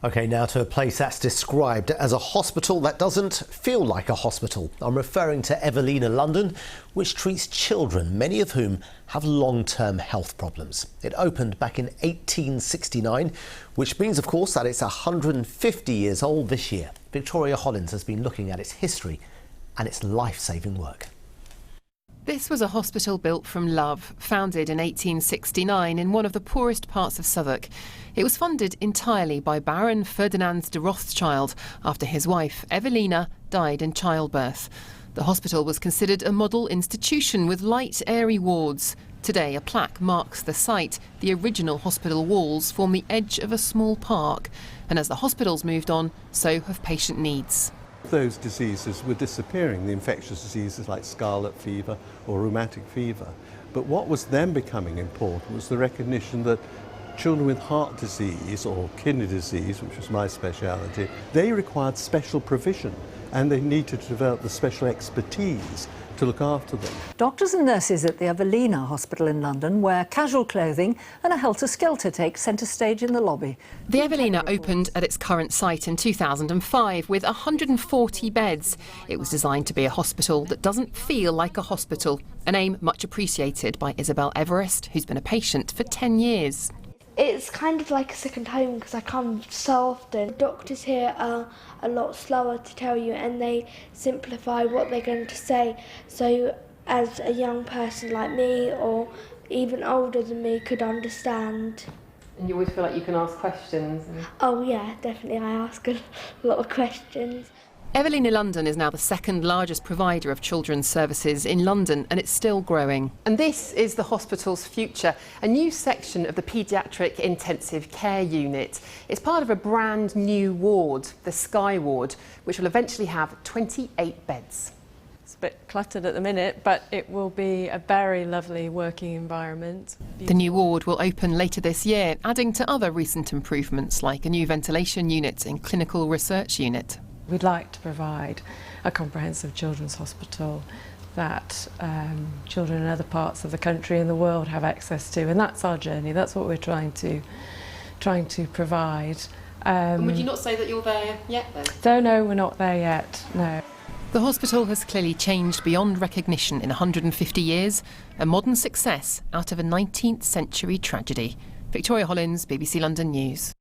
OK, now to a place that's described as a hospital that doesn't feel like a hospital. I'm referring to Evelina London, which treats children, many of whom have long-term health problems. It opened back in 1869, which means, of course, that it's 150 years old this year. Victoria Hollins has been looking at its history and its life-saving work. This was a hospital built from love, founded in 1869 in one of the poorest parts of Southwark. It was funded entirely by Baron Ferdinand de Rothschild after his wife, Evelina, died in childbirth. The hospital was considered a model institution with light, airy wards. Today, a plaque marks the site. The original hospital walls form the edge of a small park. And as the hospital's moved on, so have patient needs. Those diseases were disappearing, the infectious diseases like scarlet fever or rheumatic fever. But what was then becoming important was the recognition that children with heart disease or kidney disease, which was my speciality, they required special provision and they needed to develop the special expertise to look after them. Doctors and nurses at the Evelina Hospital in London wear casual clothing and a helter-skelter takes centre stage in the lobby. The Evelina opened at its current site in 2005 with 140 beds. It was designed to be a hospital that doesn't feel like a hospital, an aim much appreciated by Isabel Everest, who's been a patient for 10 years. It's kind of like a second home because I come so often. Doctors here are a lot slower to tell you and they simplify what they're going to say. So as a young person like me or even older than me could understand. And you always feel like you can ask questions? Oh yeah, definitely. I ask a lot of questions. Evelina London is now the second largest provider of children's services in London, and it's still growing. And this is the hospital's future, a new section of the paediatric intensive care unit. It's part of a brand new ward, the Sky Ward, which will eventually have 28 beds. It's a bit cluttered at the minute, but it will be a very lovely working environment. The new ward will open later this year, adding to other recent improvements like a new ventilation unit and clinical research unit. We'd like to provide a comprehensive children's hospital that children in other parts of the country and the world have access to, and that's our journey. That's what we're trying to provide. And would you not say that you're there yet then? No, we're not there yet, no. The hospital has clearly changed beyond recognition in 150 years, a modern success out of a 19th century tragedy. Victoria Hollins, BBC London News.